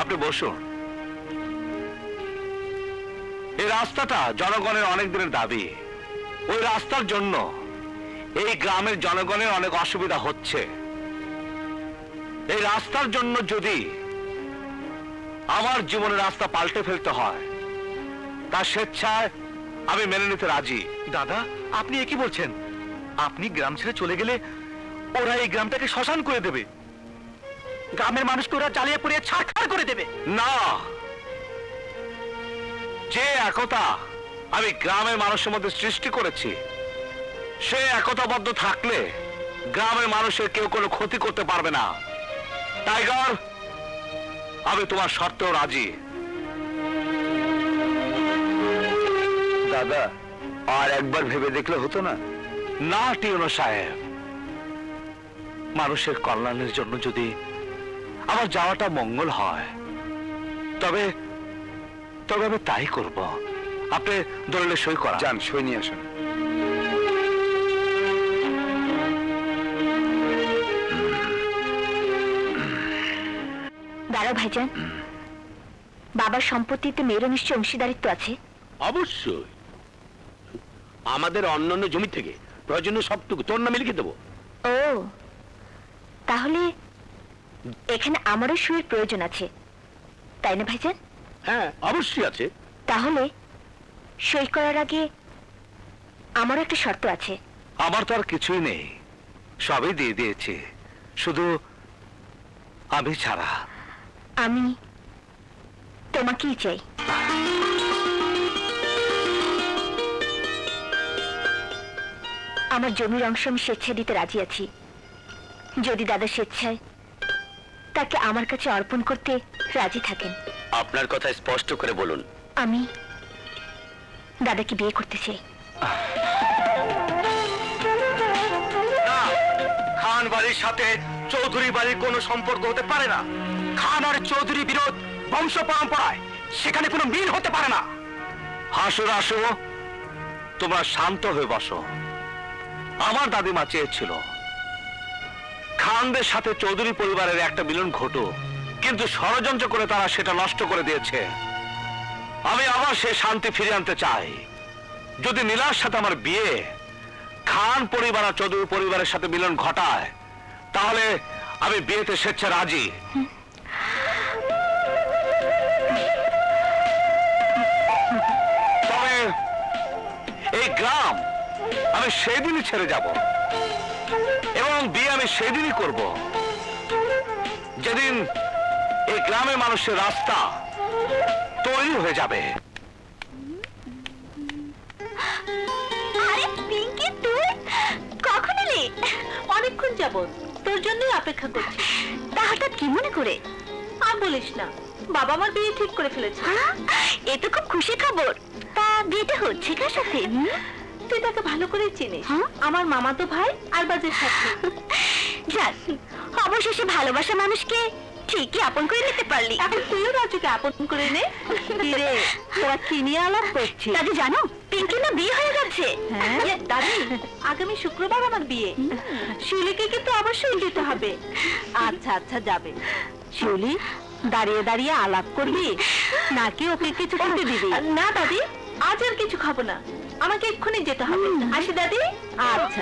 আপনি বসুন। এই রাস্তাটা জনগণের অনেক দিনের দাবি। ওই রাস্তার জন্য এই গ্রামের জনগণের অনেক অসুবিধা হচ্ছে। এই রাস্তার জন্য যদি আমার জীবনের রাস্তা পাল্টে ফেলতে হয়, তা স্বেচ্ছায় আমি মেনে নিতে রাজি। দাদা, আপনি কি বলছেন? আপনি গ্রাম ছেড়ে চলে গেলে ওরা এই গ্রামটাকে শ্মশান করে দেবে, গ্রামের মানুষকে ওরা জ্বালিয়ে পুড়িয়ে ছারখার করে দেবে। না, যে একতা আমি গ্রামের মানুষের মধ্যে সৃষ্টি করেছি, সে একতাবদ্ধ থাকলে গ্রামের মানুষের কেউ কোনো ক্ষতি করতে পারবে না। টাইগার, আমি তোমার শর্তেও রাজি। দাদা, আর একবার ভেবে দেখলে হতো না? না টিউনো সাহেব, মানুষের কল্যাণের জন্য যদি আমার যাওয়াটা মঙ্গল হয়, তবে তবে আমি তাই করব। আপনি দলিলে সই করা। যান, সই নিয়ে আসুন। দাঁড়াও ভাইজান, বাবার সম্পত্তিতে মেয়েরও নিশ্চয় অংশীদারিত্ব আছে? অবশ্যই। আমাদের অন্যান্য জমি থেকে প্রয়োজনীয় সবটুকু তোর নামে লিখে দেবো। ও, তাহলে এখানে আমারও সইয়ের প্রয়োজন আছে, তাই না ভাইজান? হ্যাঁ, অবশ্যই আছে। তাহলে সই করার আগে আমারও একটা শর্ত আছে। আমার তো আর কিছুই নেই, সবই দিয়ে দিয়েছি, শুধু আমি ছাড়া। আমি তোমাকেই চাই। আমার জমির অংশ আমি স্বেচ্ছায় দিতে রাজি আছি, যদি দাদা স্বেচ্ছায় তাকে আমার কাছে অর্পণ করতে রাজি থাকেন। আপনার কথা স্পষ্ট করে বলুন। আমি দাদাকে বিয়ে করতে চাই। খান বাড়ির সাথে চৌধুরী বাড়ির কোনো সম্পর্ক হতে পারে না। খান আর চৌধুরী বিরোধ বংশ পরম্পরায়, সেখানে কোনো মিল হতে পারে না। হাসুর আসো, তোমরা শান্ত হয়ে বসো। আমার দাদিমা চেয়েছিল খানদের সাথে চৌধুরী পরিবারের একটা মিলন ঘটুক, কিন্তু ষড়যন্ত্র করে তারা সেটা নষ্ট করে দিয়েছে। আমি আবার সে শান্তি ফিরিয়ে আনতে চাই। যদি নীলার সাথে আমার বিয়ে খান পরিবার আর চৌধুরী পরিবারের সাথে মিলন ঘটায়, তাহলে আমি বিয়েতে স্বেচ্ছা রাজি। তবে এই গ্রাম আমি সেদিনই ছেড়ে যাব এবং বিয়ে আমি সেদিনই করব যেদিন এই গ্রামের মানুষের রাস্তা তৈরি হয়ে যাবে। আরে পিঙ্কি, তুই কখন এলি? অনেকক্ষণ যাবত তোর জন্যই অপেক্ষা করছি। তা হঠাৎ কি মনে করে? আর বলিস না, বাবা আমার বিয়ে ঠিক করে ফেলেছে। এ তো খুব খুশি খবর। তা বিয়েটা হচ্ছে কার সাথে? তুই তাকে ভালো করে চিনিস, আমার মামাতো ভাই আর বাজের সাথে। যাক, অবশেষে ভালোবাসা মানুষকে ঠিকই আপন করে নিতে পারলি। এখন তুইও রাজুকে আপন করে নে। রে, তোরা কি নিয়ে আলাপ করছিস? দাদি জানো, পিঙ্কি না বিয়ে হয়ে গেছে। হ্যাঁ দাদি, আগামী শুক্রবার আমার বিয়ে। শিউলিকে কিন্তু অবশ্যই যেতে হবে। আচ্ছা আচ্ছা, যাবে। শিউলি, দাঁড়িয়ে দাঁড়িয়ে আলাপ করবি নাকি ওকে কিছু খেতে দিবি? না দাদি, আজ আর কিছু খাবো না, আমাকে এক্ষুনি যেতে হবে। আসি দাদি। আচ্ছা।